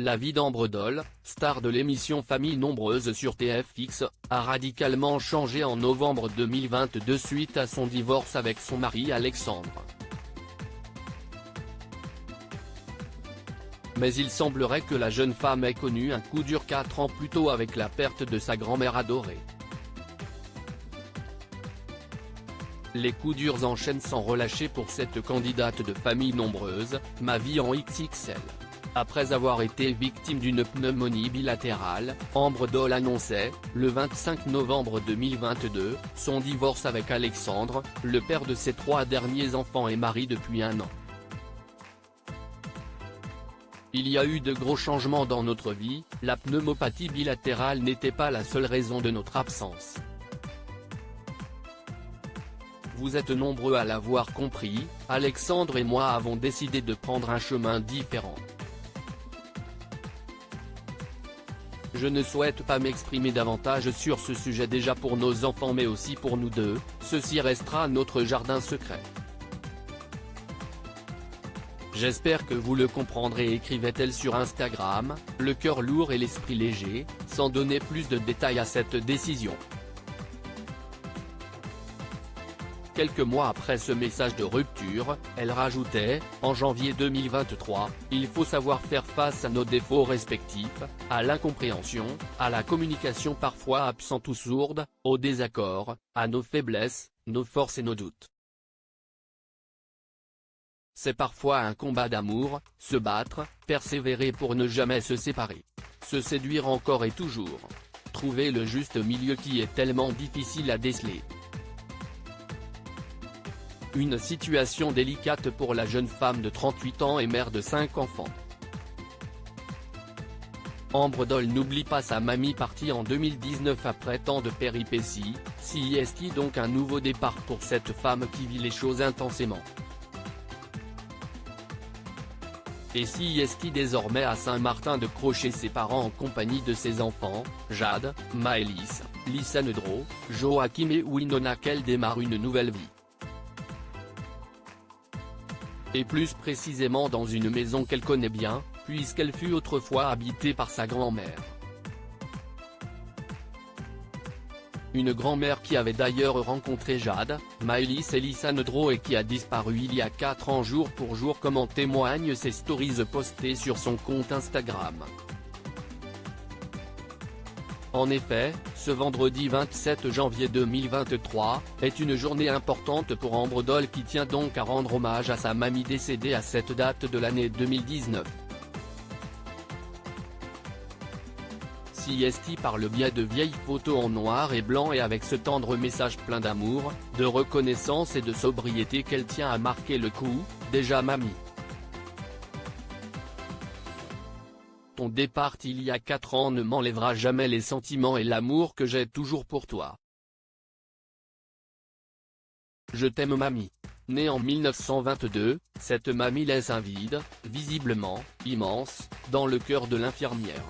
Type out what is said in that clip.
La vie d'Ambre Doll, star de l'émission Famille Nombreuse sur TFX, a radicalement changé en novembre 2022 suite à son divorce avec son mari Alexandre. Mais il semblerait que la jeune femme ait connu un coup dur 4 ans plus tôt avec la perte de sa grand-mère adorée. Les coups durs enchaînent sans relâcher pour cette candidate de Famille Nombreuse, ma vie en XXL. Après avoir été victime d'une pneumonie bilatérale, Ambre Doll annonçait, le 25 novembre 2022, son divorce avec Alexandre, le père de ses 3 derniers enfants et mari depuis 1 an. Il y a eu de gros changements dans notre vie, la pneumopathie bilatérale n'était pas la seule raison de notre absence. Vous êtes nombreux à l'avoir compris, Alexandre et moi avons décidé de prendre un chemin différent. Je ne souhaite pas m'exprimer davantage sur ce sujet déjà pour nos enfants mais aussi pour nous deux, ceci restera notre jardin secret. J'espère que vous le comprendrez, écrivait-elle sur Instagram, le cœur lourd et l'esprit léger, sans donner plus de détails à cette décision. Quelques mois après ce message de rupture, elle rajoutait, en janvier 2023, il faut savoir faire face à nos défauts respectifs, à l'incompréhension, à la communication parfois absente ou sourde, aux désaccords, à nos faiblesses, nos forces et nos doutes. C'est parfois un combat d'amour, se battre, persévérer pour ne jamais se séparer. Se séduire encore et toujours. Trouver le juste milieu qui est tellement difficile à déceler. Une situation délicate pour la jeune femme de 38 ans et mère de 5 enfants. Ambre Doll n'oublie pas sa mamie partie en 2019 après tant de péripéties, CIST donc un nouveau départ pour cette femme qui vit les choses intensément. Et CIST désormais à Saint-Martin-de-Crochet ses parents en compagnie de ses enfants, Jade, Maëlys, Lisa Nedreau, Joachim et Winona qu'elle démarre une nouvelle vie. Et plus précisément dans une maison qu'elle connaît bien, puisqu'elle fut autrefois habitée par sa grand-mère. Une grand-mère qui avait d'ailleurs rencontré Jade, Maëlys et Lisa Nedreau et qui a disparu il y a 4 ans jour pour jour comme en témoignent ses stories postées sur son compte Instagram. En effet, ce vendredi 27 janvier 2023, est une journée importante pour Ambre Doll qui tient donc à rendre hommage à sa mamie décédée à cette date de l'année 2019. CIST par le biais de vieilles photos en noir et blanc et avec ce tendre message plein d'amour, de reconnaissance et de sobriété qu'elle tient à marquer le coup, déjà mamie. Ton départ il y a 4 ans ne m'enlèvera jamais les sentiments et l'amour que j'ai toujours pour toi. Je t'aime mamie. Née en 1922, cette mamie laisse un vide, visiblement, immense, dans le cœur de l'infirmière.